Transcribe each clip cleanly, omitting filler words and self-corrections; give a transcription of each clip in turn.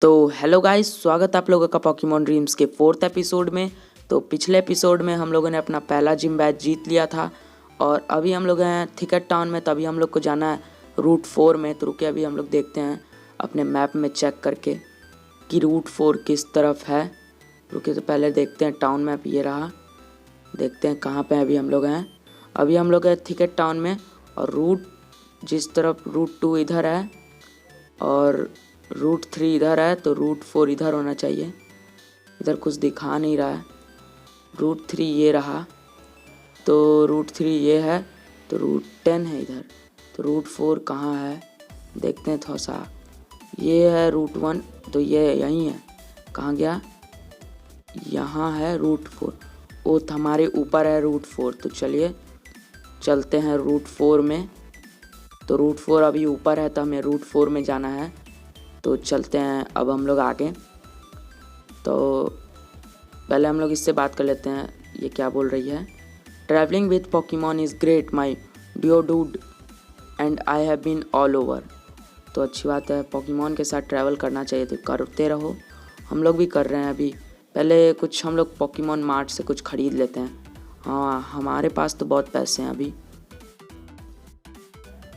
तो hello guys, स्वागत आप लोगों का पॉकीमॉन ड्रीम्स के 4th एपिसोड में। तो पिछले एपिसोड में हम लोगों ने अपना पहला जिम बैच जीत लिया था और अभी हम लोग हैं थिकेट टाउन में। तो अभी हम लोग को जाना है रूट 4 में। तो रुके, अभी हम लोग देखते हैं अपने मैप में चेक करके कि रूट 4 किस तरफ है। रुके, तो पहले देखते हैं टाउन मैप, ये रहा। देखते हैं कहाँ पे अभी हम लोग हैं। अभी हम लोग हैं थिकेट टाउन में और रूट जिस तरफ रूट 2 इधर है और रूट 3 इधर है, तो रूट 4 इधर होना चाहिए। इधर कुछ दिखा नहीं रहा है। रूट 3 ये रहा, तो रूट 3 ये है, तो रूट 10 है इधर। तो रूट 4 कहाँ है देखते हैं थोड़ा सा। ये है रूट 1, तो ये यहीं है। कहाँ गया? यहाँ है रूट 4। वो हमारे ऊपर है रूट 4। तो चलिए चलते हैं रूट 4 में। तो रूट 4 अभी ऊपर है, तो हमें रूट 4 में जाना है। तो चलते हैं अब हम लोग आगे। तो पहले हम लोग इससे बात कर लेते हैं, ये क्या बोल रही है। Travelling with Pokemon is great my dear dude and I have been all over. तो अच्छी बात है, पॉकीमॉन के साथ ट्रैवल करना चाहिए, तो करते रहो। हम लोग भी कर रहे हैं। अभी पहले कुछ हम लोग पॉकीमॉन मार्ट से कुछ ख़रीद लेते हैं। हाँ, हमारे पास तो बहुत पैसे हैं। अभी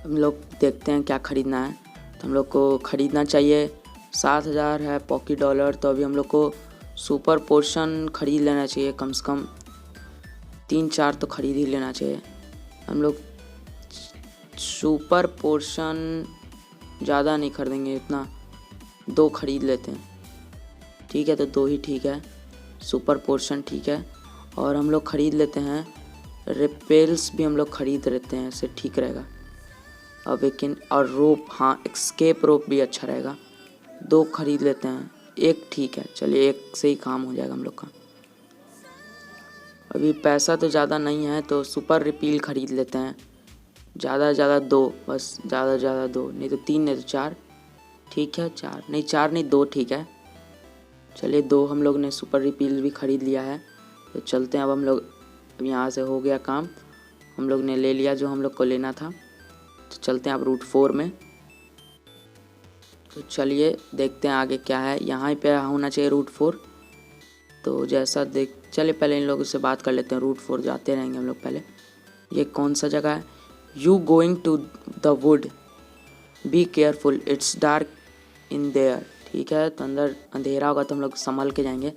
हम लोग देखते हैं क्या ख़रीदना है। तो हम लोग को ख़रीदना चाहिए 7,000 है पॉकी डॉलर। तो अभी हम लोग को सुपर पोर्शन ख़रीद लेना चाहिए, कम से कम 3-4 तो ख़रीद ही लेना चाहिए। हम लोग सुपर पोर्शन ज़्यादा नहीं खरीदेंगे, इतना 2 ख़रीद लेते हैं। ठीक है, तो 2 ही ठीक है। सुपर पोर्शन ठीक है। और हम लोग ख़रीद लेते हैं रिपेल्स भी, हम लोग ख़रीद लेते हैं, इससे ठीक रहेगा। अब और रोप, हाँ एस्केप रोप भी अच्छा रहेगा। 2 खरीद लेते हैं, 1 ठीक है। चलिए 1 से ही काम हो जाएगा हम लोग का। अभी पैसा तो ज़्यादा नहीं है, तो सुपर रिपील ख़रीद लेते हैं। ज़्यादा से ज़्यादा 2, बस ज़्यादा से ज़्यादा 2, नहीं तो 3, नहीं तो 4 ठीक है। 4 नहीं 2 ठीक है। चलिए 2 हम लोग ने सुपर रिपील भी ख़रीद लिया है। तो चलते हैं अब हम लोग। अब यहाँ से हो गया काम, हम लोग ने ले लिया जो हम लोग को लेना था। तो चलते हैं अब रूट 4 में। तो चलिए देखते हैं आगे क्या है। यहाँ पे होना चाहिए रूट 4। तो जैसा चलिए पहले इन लोगों से बात कर लेते हैं। रूट 4 जाते रहेंगे हम लोग। पहले ये कौन सा जगह है? You going to the wood, be careful, it's dark in there. ठीक है, तो अंदर अंधेरा होगा, तो हम लोग संभल के जाएंगे।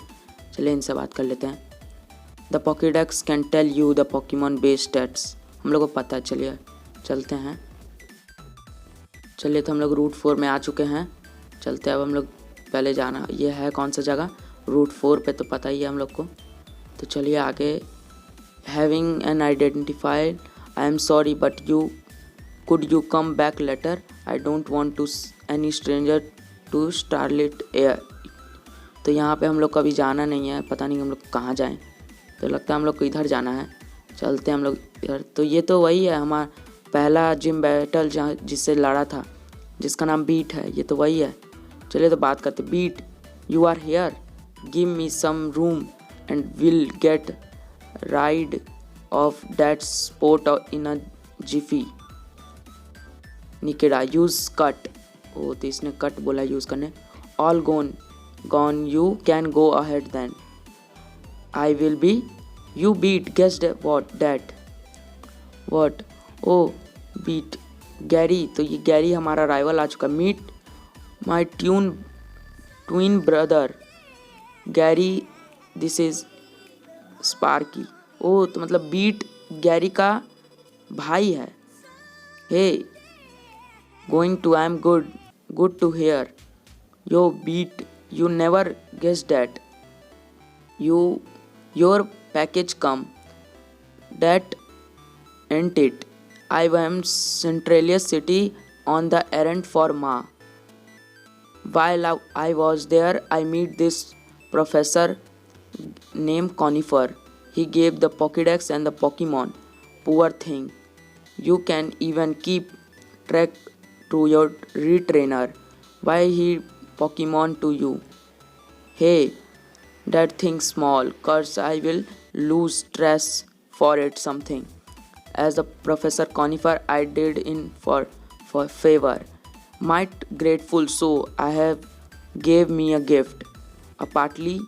चलिए इनसे बात कर लेते हैं। The Pokedex can tell you the Pokemon base stats. हम लोग को पता है। चलिए चलते हैं। चलिए तो हम लोग रूट 4 में आ चुके हैं। चलते हैं अब हम लोग। पहले जाना ये है कौन सा जगह, रूट 4 पे तो पता ही है हम लोग को। तो चलिए आगे। Having an identified, I am sorry but could you come back later, I don't want to any stranger to starlit air. तो यहाँ पे हम लोग को अभी जाना नहीं है, पता नहीं हम लोग कहाँ जाएं। तो लगता है हम लोग को इधर जाना है। चलते हैं हम लोग इधर। तो ये तो वही है हमारा पहला जिम बैटल, जहाँ जिससे लड़ा था, जिसका नाम बीट है। ये तो वही है। चलिए तो बात करते। Beat, you are here, give me some room and will get rid of that spot in a jiffy. निकेडा, यूज कट। ओ, तो इसने कट बोला यूज़ करने। All gone gone, you can go ahead then, I will be you Beat, guess what that what. Oh Beat Gary, तो ये Gary हमारा rival आ चुका। Meet my twin brother Gary, this is Sparky. Oh, तो मतलब beat Gary का भाई है। Hey going to, I am good to here, yo Beat, you never guess that, your package come, that ain't it, I am Centralia City on the errand for Ma. While I was there, I met this professor named Conifer. He gave the Pokédex and the Pokemon. Poor thing. You can even keep track to your retrainer. Why he Pokemon to you? Hey, that thing small. Curse, I will lose stress for it something. As the Professor Conifer, I did in for favor. Might grateful, so I have gave me a gift. Partly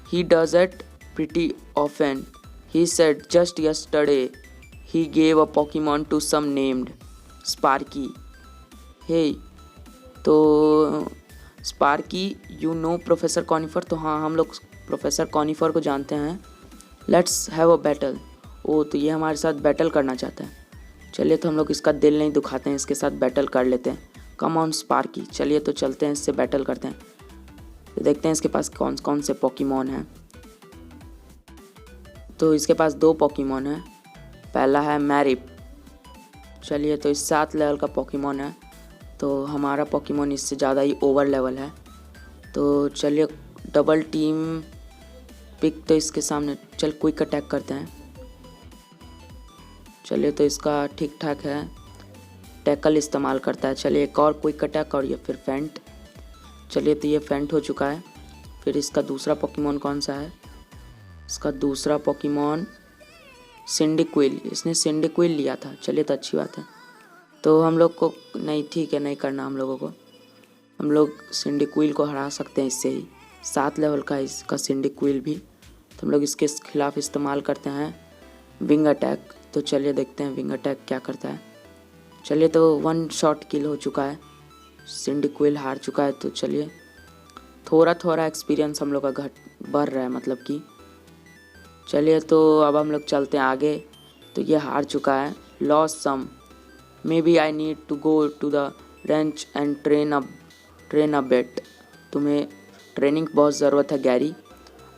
he does it pretty often. He said just yesterday he gave a Pokemon to some named Sparky. Hey, तो Sparky you know professor Conifer, तो हाँ हम लोग professor Conifer को जानते हैं. Let's have a battle. Oh तो ये हमारे साथ बैटल करना चाहता है. चलिए तो हम लोग इसका दिल नहीं दुखाते हैं, इसके साथ बैटल कर लेते हैं. कम ऑन स्पार्की, चलिए तो चलते हैं, इससे बैटल करते हैं. तो देखते हैं इसके पास कौन कौन से पोकेमॉन हैं. तो इसके पास 2 पोकेमॉन हैं. पहला है मैरिप. चलिए तो इस 7 लेवल का पोकेमॉन है, तो हमारा पोकेमॉन इससे ज़्यादा ही ओवर लेवल है. तो चलिए डबल टीम पिक, तो इसके सामने चल क्विक अटैक करते हैं. चलिए तो इसका ठीक ठाक है, टैकल इस्तेमाल करता है. चलिए एक और क्विक अटैक और ये फिर फेंट. चलिए तो ये फेंट हो चुका है. फिर इसका दूसरा पोकेमॉन कौन सा है? इसका दूसरा पोकेमॉन सिंडिक्विल. इसने सिंडिक्विल लिया था. चलिए तो अच्छी बात है. तो हम लोग को नहीं, ठीक है, नहीं करना हम लोगों को. हम लोग सिंडिक्विल को हरा सकते हैं इससे ही. 7 लेवल का इसका सिंडिक्विल भी. तो हम लोग इसके खिलाफ इस्तेमाल करते हैं विंग अटैक. तो चलिए देखते हैं विंग अटैक क्या करता है. चलिए तो 1 शॉट किल हो चुका है. सिंडिक्विल हार चुका है. तो चलिए थोड़ा थोड़ा एक्सपीरियंस हम लोग का बढ़ रहा है, मतलब कि. चलिए तो अब हम लोग चलते हैं आगे. तो ये हार चुका है. Loss some, maybe I need to go to the ranch and train a bit. तुम्हें ट्रेनिंग की बहुत ज़रूरत है Gary.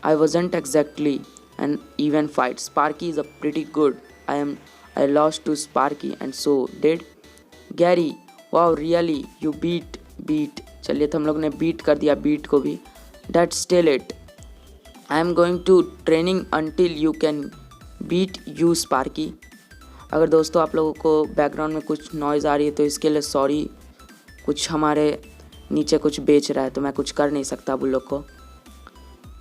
I wasn't exactly an even fight. Sparky is a pretty good. I lost to Sparky and so did Gary. Wow, really? You beat. चलिए तो हम लोग ने बीट कर दिया बीट को भी. That's still it. I am going to training until you can beat you Sparky. अगर दोस्तों आप लोगों को बैकग्राउंड में कुछ नॉइज़ आ रही है तो इसके लिए सॉरी. कुछ हमारे नीचे कुछ बेच रहा है तो मैं कुछ कर नहीं सकता अब उन लोग को.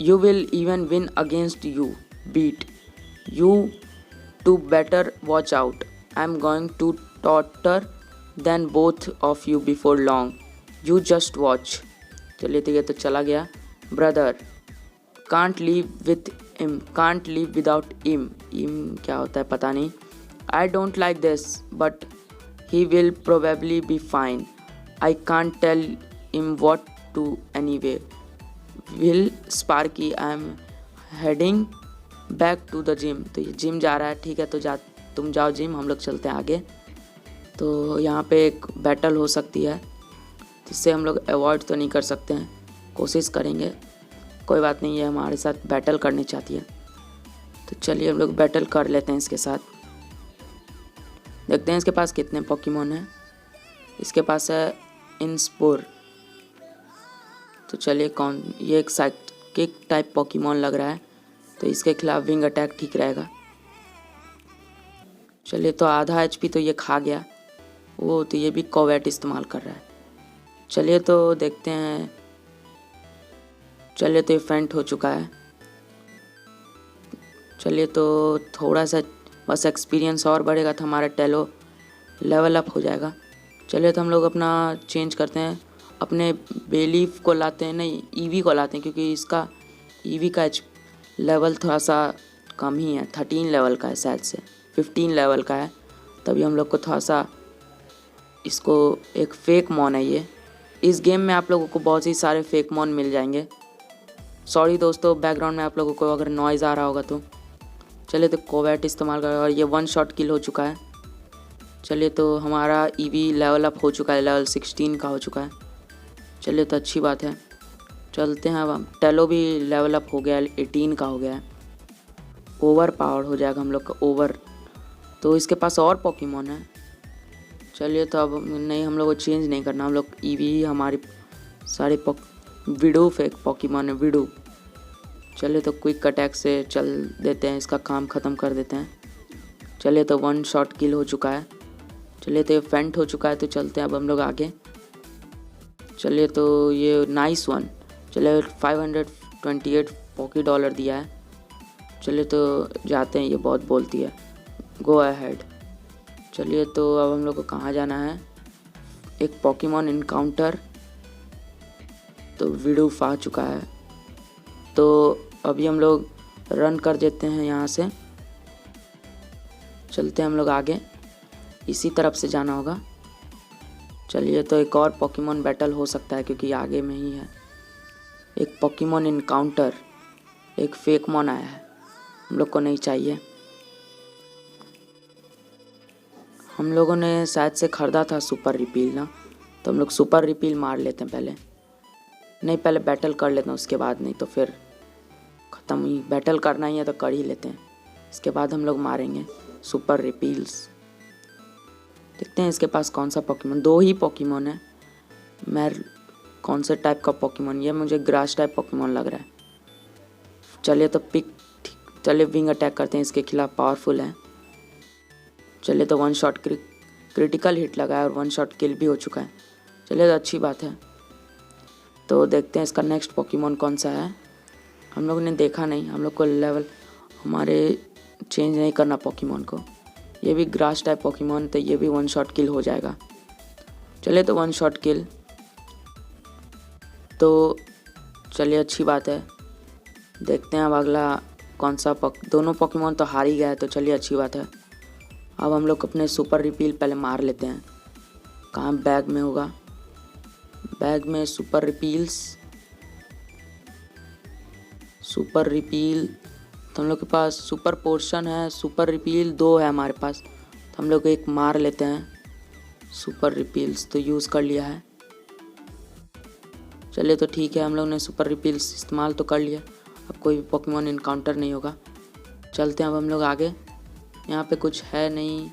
You will even win against you. Beat. You to better watch out. I'm going to totter than both of you before long. You just watch. चलिए तो ये तो चला गया. Brother, can't live with him. Can't live without him. Him क्या होता है पता नहीं. I don't like this, but he will probably be fine. I can't tell him what to anyway. Will Sparky, I'm heading back to the gym. तो ये gym जा रहा है. ठीक है तो तुम जाओ जिम, हम लोग चलते हैं आगे. तो यहाँ पे एक बैटल हो सकती है जिससे हम लोग अवॉइड तो नहीं कर सकते हैं, कोशिश करेंगे. कोई बात नहीं, है हमारे साथ बैटल करनी चाहती है. तो चलिए हम लोग बैटल कर लेते हैं इसके साथ. देखते हैं इसके पास कितने पोकेमॉन हैं. इसके पास है इंस्पोर. तो चलिए ये एक साइकिक टाइप पोकेमॉन लग रहा है, तो इसके खिलाफ विंग अटैक ठीक रहेगा. चलिए तो आधा HP तो ये खा गया. वो तो ये भी कोवेट इस्तेमाल कर रहा है. चलिए तो देखते हैं. चलिए तो ये फेंट हो चुका है. चलिए तो थोड़ा सा बस एक्सपीरियंस और बढ़ेगा तो हमारा टेलो लेवल अप हो जाएगा. चलिए तो हम लोग अपना चेंज करते हैं, अपने बेलीफ को लाते हैं, नहीं ईवी को लाते हैं, क्योंकि इसका ईवी का लेवल थोड़ा सा कम ही है. 13 लेवल का है शायद से, 15 लेवल का है. तभी हम लोग को थोड़ा सा इसको एक फेक मॉन है ये. इस गेम में आप लोगों को बहुत ही सारे फेक मॉन मिल जाएंगे. सॉरी दोस्तों बैकग्राउंड में आप लोगों को अगर नॉइज़ आ रहा होगा तो. चलिए तो कोवेट इस्तेमाल कर, और ये 1 शॉट किल हो चुका है. चलिए तो हमारा ईवी लेवल अप हो चुका है, लेवल 16 का हो चुका है. चलिए तो अच्छी बात है. चलते हैं अब हम. टेलो भी लेवल अप हो गया, 18 का हो गया है. ओवर पावर हो जाएगा हम लोग का, ओवर. तो इसके पास और पोकेमॉन है. चलिए तो अब नहीं, हम लोग को चेंज नहीं करना. हम लोग ईवी हमारी सारे विडो फेक पोकेमॉन है, विडो. चलिए तो क्विक अटैक से चल देते हैं, इसका काम ख़त्म कर देते हैं. चलिए तो 1 शॉट किल हो चुका है. चलिए तो ये फेंट हो चुका है. तो चलते हैं अब हम लोग आगे. चलिए तो ये नाइस वन. चलिए 528 पॉकी डॉलर दिया है. चलिए तो जाते हैं, ये बहुत बोलती है. Go ahead. चलिए तो अब हम लोग को कहाँ जाना है? एक पोकेमॉन इनकाउंटर. तो विडूफ आ चुका है। तो अभी हम लोग रन कर देते हैं, यहाँ से चलते हैं हम लोग आगे, इसी तरफ से जाना होगा। चलिए, तो एक और पोकेमॉन बैटल हो सकता है क्योंकि आगे में ही है। एक पोकेमॉन इनकाउंटर, एक फेकमॉन आया है, हम लोग को नहीं चाहिए। हम लोगों ने शायद से ख़रीदा था सुपर रिपील ना, तो हम लोग सुपर रिपील मार लेते हैं पहले। नहीं, पहले बैटल कर लेते हैं, उसके बाद नहीं तो फिर ख़त्म ही। बैटल करना ही है तो कर ही लेते हैं, इसके बाद हम लोग मारेंगे सुपर रिपील्स। देखते हैं इसके पास कौन सा पोकेमॉन। 2 ही पोकेमॉन है। मैं कौन से टाइप का पोकेमॉन, ये मुझे ग्रास टाइप पोकेमॉन लग रहा है। चलिए तो चलिए विंग अटैक करते हैं इसके खिलाफ, पावरफुल है। चलिए तो 1 शॉट क्रिटिकल हिट लगा है और 1 शॉट किल भी हो चुका है। चलिए तो अच्छी बात है। तो देखते हैं इसका नेक्स्ट पोकेमॉन कौन सा है। हम लोगों ने देखा नहीं, हम लोग को लेवल हमारे चेंज नहीं करना पोकेमॉन को। ये भी ग्रास टाइप पोकेमॉन, तो ये भी 1 शॉट किल हो जाएगा। चलिए तो 1 शॉट किल, तो चलिए अच्छी बात है। देखते हैं अब अगला कौन सा दोनों पोकेमॉन तो हार ही गया है, तो चलिए अच्छी बात है। अब हम लोग अपने सुपर रिपील पहले मार लेते हैं। कहाँ बैग में होगा, बैग में सुपर रिपील तो हम लोग के पास सुपर पोर्शन है, सुपर रिपील 2 है हमारे पास, तो हम लोग एक मार लेते हैं। सुपर रिपील्स तो यूज़ कर लिया है। चलिए तो ठीक है, हम लोग ने सुपर रिपील्स इस्तेमाल तो कर लिया। अब कोई भी पोकेमॉन इनकाउंटर नहीं होगा। चलते हैं अब हम लोग आगे। यहाँ पे कुछ है नहीं,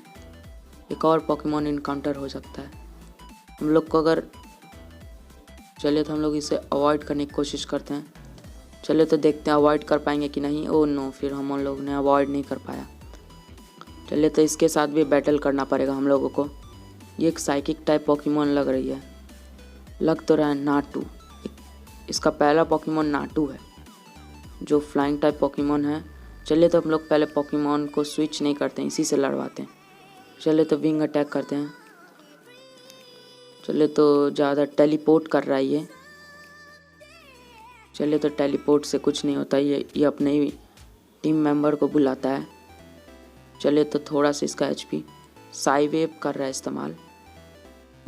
एक और पोकेमॉन इनकाउंटर हो सकता है हम लोग को अगर। चलिए तो हम लोग इसे अवॉइड करने की कोशिश करते हैं। चलिए तो देखते हैं अवॉइड कर पाएंगे कि नहीं। ओह नो, फिर हम लोग ने अवॉइड नहीं कर पाया। चलिए तो इसके साथ भी बैटल करना पड़ेगा हम लोगों को। ये एक साइकिक टाइप पोकेमॉन लग रही है, लग तो रहा है नाटू। इसका पहला पोकेमॉन नाटू है जो फ्लाइंग टाइप पोकेमॉन है। चलिए तो हम लोग पहले पोकेमॉन को स्विच नहीं करते हैं, इसी से लड़वाते हैं। चलिए तो विंग अटैक करते हैं। चलिए तो ज़्यादा टेलीपोर्ट कर रहा है ये। चलिए तो टेलीपोर्ट से कुछ नहीं होता, ये अपने ही टीम मेंबर को बुलाता है। चलिए तो थोड़ा सा इसका एचपी साई वेव कर रहा है इस्तेमाल,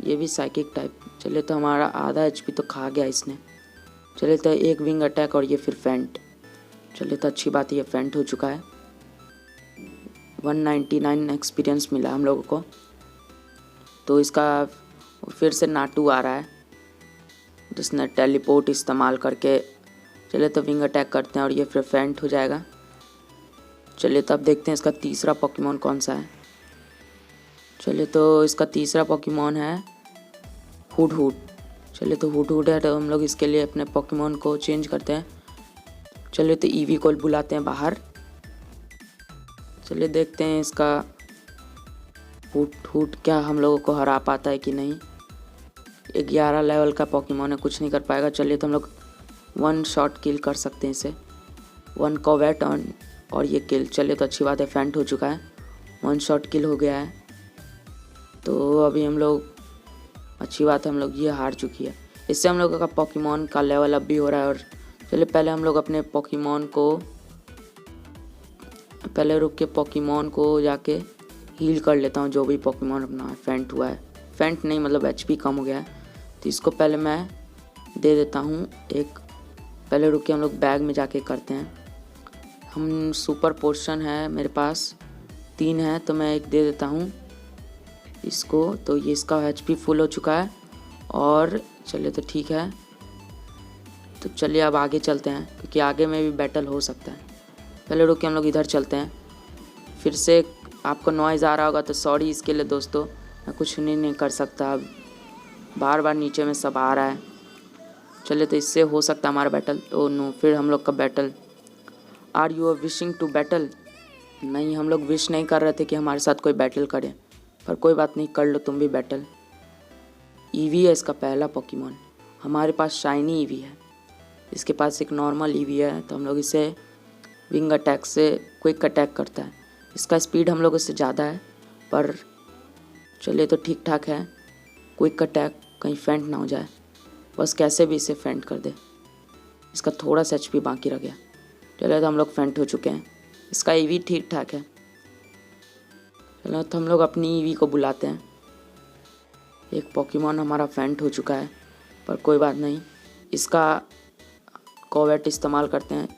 ये भी साइकिक टाइप। चलिए तो हमारा आधा एचपी तो खा गया इसने। चलिए तो एक विंग अटैक और ये फिर फेंट। चलिए तो अच्छी बात है, ये फेंट हो चुका है। 199 एक्सपीरियंस मिला हम लोगों को। तो इसका फिर से नाटू आ रहा है जिसने टेलीपोर्ट इस्तेमाल करके। चलिए तो विंग अटैक करते हैं और ये फिर फेंट हो जाएगा। चलिए तो अब देखते हैं इसका तीसरा पोकेमॉन कौन सा है। चलिए तो इसका तीसरा पोकेमॉन है हुड। चलिए तो हुड है, तो हम लोग इसके लिए अपने पोकेमॉन को चेंज करते हैं। चलिए तो ईवी को बुलाते हैं बाहर। चलिए देखते हैं इसका हुड क्या हम लोगों को हरा पाता है कि नहीं। 11 लेवल का पोकेमॉन है, कुछ नहीं कर पाएगा। चलिए तो हम लोग 1 शॉट किल कर सकते हैं इसे, 1 कॉवेट ऑन और ये किल। चलिए तो अच्छी बात है, फेंट हो चुका है, 1 शॉट किल हो गया है। तो अभी हम लोग, अच्छी बात है, हम लोग ये हार चुकी है। इससे हम लोगों का पोकेमॉन का लेवल अप भी हो रहा है। और चलिए पहले हम लोग अपने पोकेमॉन को, पहले रुक के पोकेमॉन को जाके हील कर लेता हूँ। जो भी पोकेमॉन अपना फेंट हुआ है, फेंट नहीं मतलब एचपी कम हो गया है, तो इसको पहले मैं दे देता हूँ एक। पहले रुक के हम लोग बैग में जाके करते हैं। हम सुपर पोर्शन है मेरे पास 3 है, तो मैं एक दे देता हूँ इसको। तो ये इसका एचपी फुल हो चुका है। और चलिए तो ठीक है, तो चलिए अब आगे चलते हैं क्योंकि आगे में भी बैटल हो सकता है। पहले रुक के हम लोग इधर चलते हैं। फिर से आपको नॉइज़ आ रहा होगा तो सॉरी इसके लिए दोस्तों, मैं कुछ नहीं कर सकता। अब बार बार नीचे में सब आ रहा है। चलिए तो इससे हो सकता है हमारा बैटल। ओ नो, फिर हम लोग का battle. Are you wishing to battle? नहीं, हम लोग विश नहीं कर रहे थे कि हमारे साथ कोई बैटल करे, पर कोई बात नहीं, कर लो तुम भी बैटल। ईवी है इसका पहला पोकेमॉन, हमारे पास शाइनी ईवी है, इसके पास एक नॉर्मल ईवी है। तो हम लोग इसे विंग अटैक से क्विक अटैक करता है। इसका स्पीड हम लोगों से ज़्यादा है, पर चलिए तो ठीक ठाक है। क्विक अटैक, कहीं फेंट ना हो जाए। बस कैसे भी इसे फेंट कर दे। इसका थोड़ा सा HP बाकी रह गया। चलो तो हम लोग फेंट हो चुके हैं। इसका EV ठीक ठाक है। चलो तो हम लोग अपनी EV को बुलाते हैं। एक पोकेमॉन हमारा फेंट हो चुका है, पर कोई बात नहीं। इसका कोवेट इस्तेमाल करते हैं।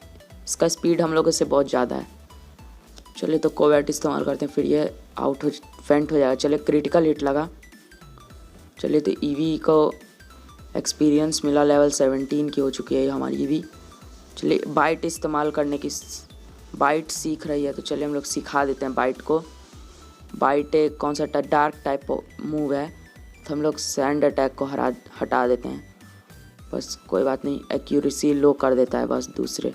इसका स्पीड हम लोगों से बहुत ज़्यादा है। चलिए तो कोवेट इस्तेमाल करते हैं, फिर ये फेंट हो जाएगा। चलिए क्रिटिकल हिट लगा। चलिए तो EV को एक्सपीरियंस मिला, लेवल 17 की हो चुकी है हमारी EV। चलिए बाइट इस्तेमाल करने की, बाइट सीख रही है तो चलिए हम लोग सिखा देते हैं बाइट को। बाइट एक कौन सा डार्क टाइप मूव है, तो हम लोग सैंड अटैक को हटा देते हैं। बस कोई बात नहीं, एक्यूरेसी लो कर देता है बस दूसरे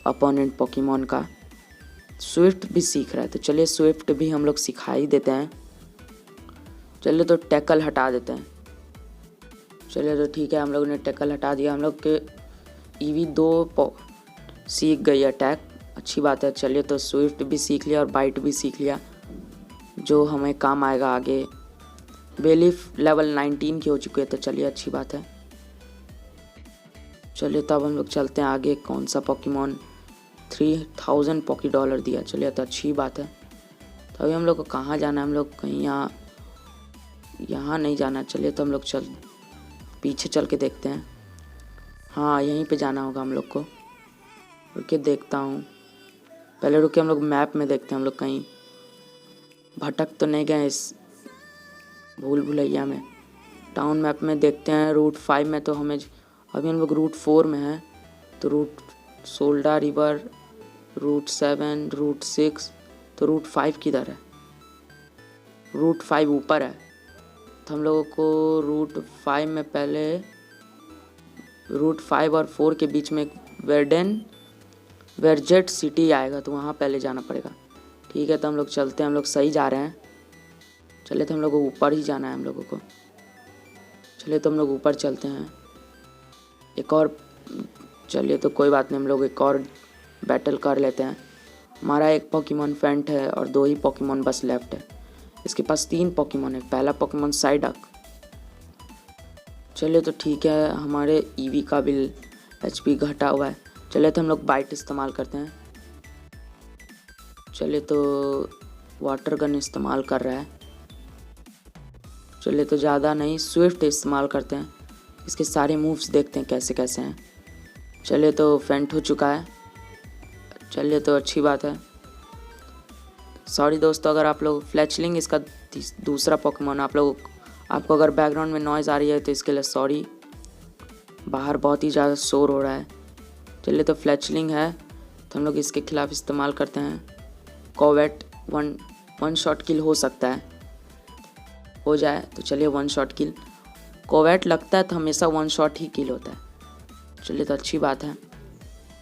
अपोनेंट पोकेमॉन का। स्विफ्ट भी सीख रहा है तो चलिए स्विफ्ट भी हम लोग सिखा ही देते हैं। चलिए तो टैकल हटा देते हैं। चलिए तो ठीक है, हम लोगों ने टैकल हटा दिया। हम लोग के EV 2 सीख गई अटैक, अच्छी बात है। चलिए तो स्विफ्ट भी सीख लिया और बाइट भी सीख लिया, जो हमें काम आएगा आगे। बेलीफ लेवल 19 की हो चुकी है तो चलिए अच्छी बात है। चलिए तो अब हम लोग चलते हैं आगे। कौन सा पोकेमॉन 3000 पॉकी डॉलर दिया, चलिए तो अच्छी बात है। तो अभी हम लोग को कहाँ जाना है, हम लोग कहीं यहाँ नहीं जाना। चलिए तो हम लोग पीछे चल के देखते हैं। हाँ यहीं पे जाना होगा हम लोग को। रुके देखता हूँ, पहले रुके हम लोग मैप में देखते हैं हम लोग कहीं भटक तो नहीं गए इस भूल भुलैया में। टाउन मैप में देखते हैं। रूट 5 में तो हमें अभी हम लोग रूट 4 में हैं, तो रूट सोल्डा रिवर, रूट 7, रूट 6, तो रूट 5 किधर है? रूट 5 ऊपर है। तो हम लोगों को रूट 5 में पहले रूट 5 और 4 के बीच में वेरजेट सिटी आएगा, तो वहाँ पहले जाना पड़ेगा। ठीक है तो हम लोग चलते हैं, हम लोग सही जा रहे हैं। चलिए तो हम लोग को ऊपर ही जाना है हम लोगों को। चलिए तो हम लोग ऊपर चलते हैं एक और। चलिए तो कोई बात नहीं, हम लोग एक और बैटल कर लेते हैं। हमारा एक पोकेमॉन फेंट है और 2 ही पोकेमॉन बस लेफ्ट है। इसके पास 3 पोकेमॉन है। पहला पोकेमॉन साइडक। चलिए तो ठीक है, हमारे EV का भी HP घटा हुआ है। चलिए तो हम लोग बाइट इस्तेमाल करते हैं। चलिए तो वाटर गन इस्तेमाल कर रहा है। चलिए तो ज़्यादा नहीं, स्विफ्ट इस्तेमाल करते हैं। इसके सारे मूव्स देखते हैं कैसे कैसे हैं। चलिए तो फेंट हो चुका है। चलिए तो अच्छी बात है। सॉरी दोस्तों, अगर आप लोग फ्लैचलिंग इसका दूसरा पोकेमॉन आपको अगर बैकग्राउंड में नॉइज़ आ रही है तो इसके लिए सॉरी। बाहर बहुत ही ज़्यादा शोर हो रहा है। चलिए तो फ्लैचलिंग है तो हम लोग इसके खिलाफ इस्तेमाल करते हैं कोवेट। वन शॉट किल हो सकता है, हो जाए तो चलिए 1 शॉट किल। कोवेट लगता है तो हमेशा 1 शॉट ही किल होता है। चलिए तो अच्छी बात है।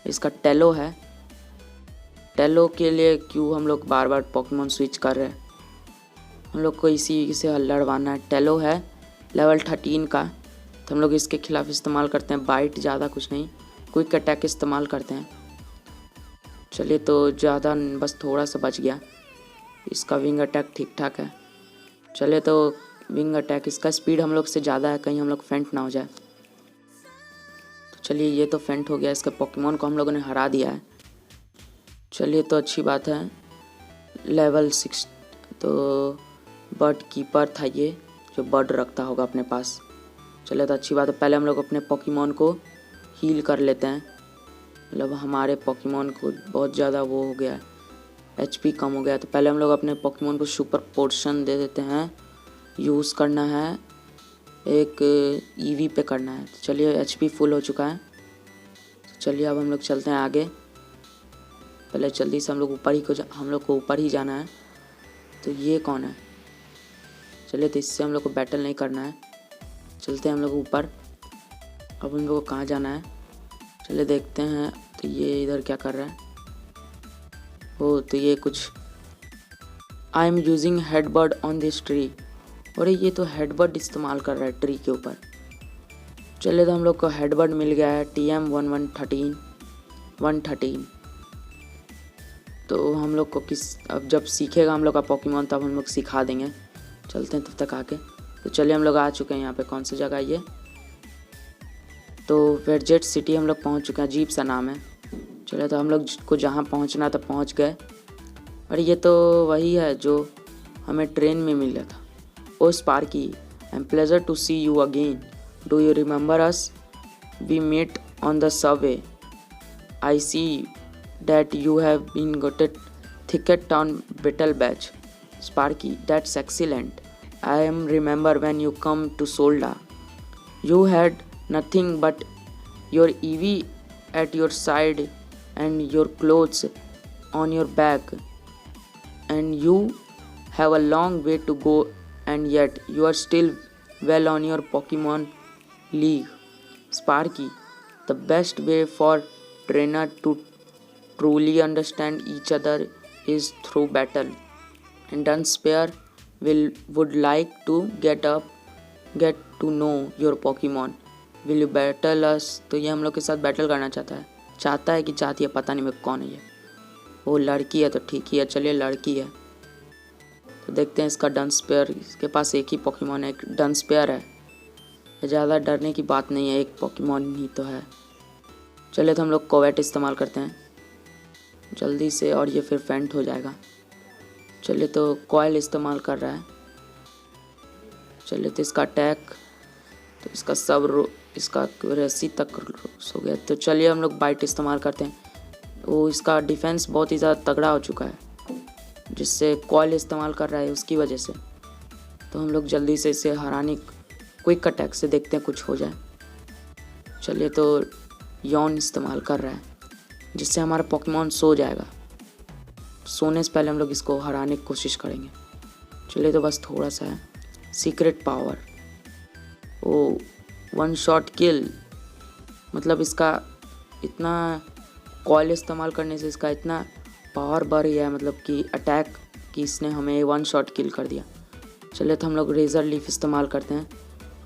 इसका टेलो है। टेलो के लिए क्यों हम लोग बार बार पोकेमॉन स्विच कर रहे हैं, हम लोग को इसी से लड़वाना है। टेलो है लेवल 13 का, तो हम लोग इसके खिलाफ इस्तेमाल करते हैं बाइट, ज़्यादा कुछ नहीं, क्विक अटैक इस्तेमाल करते हैं। चलिए तो ज़्यादा बस थोड़ा सा बच गया। इसका विंग अटैक ठीक ठाक है। चलिए तो विंग अटैक, इसका स्पीड हम लोग से ज़्यादा है, कहीं हम लोग फेंट ना हो जाए। तो चलिए ये तो फेंट हो गया। इसके पोकेमॉन को हम लोगों ने हरा दिया है। चलिए तो अच्छी बात है। लेवल 6 तो बर्ड कीपर था ये, जो बर्ड रखता होगा अपने पास। चलिए तो अच्छी बात है। पहले हम लोग अपने पोकेमॉन को हील कर लेते हैं। मतलब हमारे पोकेमॉन को बहुत ज़्यादा वो हो गया, HP कम हो गया, तो पहले हम लोग अपने पोकेमॉन को सुपर पोर्शन दे देते हैं। यूज़ करना है एक EV पे करना है। तो चलिए HP फुल हो चुका है। तो चलिए अब हम लोग चलते हैं आगे। पहले जल्दी से हम लोग को ऊपर ही जाना है। तो ये कौन है? चलिए तो इससे हम लोग को बैटल नहीं करना है। चलते हैं हम लोग ऊपर। अब हम लोग को कहाँ जाना है, चलिए देखते हैं। तो ये इधर क्या कर रहा है? ओ तो ये कुछ I am using headbutt on this tree. और ये तो हेडबर्ड इस्तेमाल कर रहा है ट्री के ऊपर। चलिए तो हम लोग को हेडबर्ड मिल गया है TM 113। तो हम लोग को अब जब सीखेगा हम लोग का पोकेमॉन तब हम लोग सिखा देंगे। चलते हैं तब तक आके। तो चलिए हम लोग आ चुके हैं यहाँ पे। कौन सी जगह ये? तो वेडजेट सिटी हम लोग पहुँच चुके हैं, अजीब सा नाम है। चलो तो हम लोग को जहाँ पहुँचना था पहुँच गए। और ये तो वही है जो हमें ट्रेन में मिला था। Oh Sparky, I am pleasure to see you again. Do you remember us? We met on the subway. I see that you have been got a Thicket Town Battle Badge. Sparky, that's excellent. I am remember when you come to Solda. You had nothing but your EV at your side and your clothes on your back, and you have a long way to go, and yet you are still well on your Pokemon League. Sparky, the best way for trainer to truly understand each other is through battle, and Dunsparce would like to get to know your Pokemon. Will you battle us? तो ये हम लोग के साथ battle करना चाहता है कि चाहती है, पता नहीं मेरे को कौन है ये। वो लड़की है तो ठीक ही है, चलिए लड़की है तो देखते हैं इसका डंसपेयर। इसके पास एक ही पोकेमॉन है, एक डंसपेयर है। ज़्यादा डरने की बात नहीं है, एक पोकेमॉन ही तो है। चलिए तो हम लोग कोवेट इस्तेमाल करते हैं जल्दी से, और ये फिर फेंट हो जाएगा। चलिए तो कॉयल इस्तेमाल कर रहा है। चलिए तो इसका अटैक, तो इसका सब इसका एक्यूरेसी तक हो गया। तो चलिए हम लोग बाइट इस्तेमाल करते हैं। वो इसका डिफेंस बहुत ही ज़्यादा तगड़ा हो चुका है, जिससे कॉयल इस्तेमाल कर रहा है उसकी वजह से। तो हम लोग जल्दी से इसे हराने क्विक अटैक से देखते हैं कुछ हो जाए। चलिए तो यौन इस्तेमाल कर रहा है, जिससे हमारा पोकेमॉन सो जाएगा। सोने से पहले हम लोग इसको हराने की कोशिश करेंगे। चलिए तो बस थोड़ा सा है। सीक्रेट पावर, ओ 1 शॉट किल, मतलब इसका इतना कॉल इस्तेमाल करने से इसका इतना पावर बढ़ गया है, मतलब कि अटैक कि इसने हमें 1 शॉट किल कर दिया। चलिए तो हम लोग रेजर लीफ इस्तेमाल करते हैं।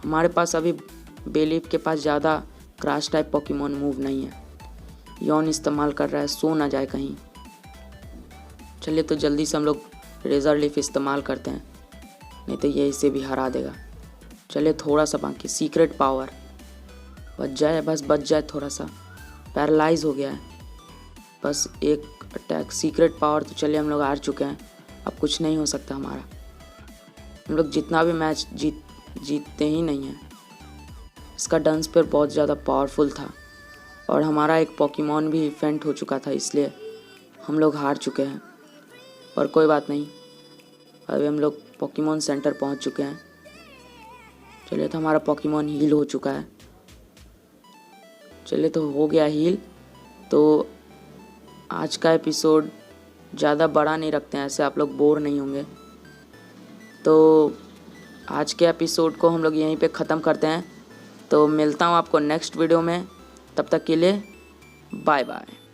हमारे पास अभी बेलीफ के पास ज़्यादा क्रॉस टाइप पोकेमॉन मूव नहीं है। यौन इस्तेमाल कर रहा है, सो ना जाए कहीं। चलिए तो जल्दी से हम लोग रेजर लीफ इस्तेमाल करते हैं, नहीं तो ये इसे भी हरा देगा। चलिए थोड़ा सा बाकी सीक्रेट पावर, बच जाए, बस बच जाए थोड़ा सा। पैरालाइज हो गया है, बस एक अटैक। सीक्रेट पावर, तो चलिए हम लोग हार चुके हैं, अब कुछ नहीं हो सकता हमारा। हम लोग जितना भी मैच जीतते ही नहीं हैं। इसका डंसपेयर बहुत ज़्यादा पावरफुल था और हमारा एक पोकेमॉन भी फेंट हो चुका था, इसलिए हम लोग हार चुके हैं। पर कोई बात नहीं, अभी हम लोग पोकेमॉन सेंटर पहुंच चुके हैं। चलिए तो हमारा पोकेमॉन हील हो चुका है। चलिए तो हो गया हील। तो आज का एपिसोड ज़्यादा बड़ा नहीं रखते हैं, ऐसे आप लोग बोर नहीं होंगे। तो आज के एपिसोड को हम लोग यहीं पे ख़त्म करते हैं। तो मिलता हूँ आपको नेक्स्ट वीडियो में, तब तक के लिए बाय बाय।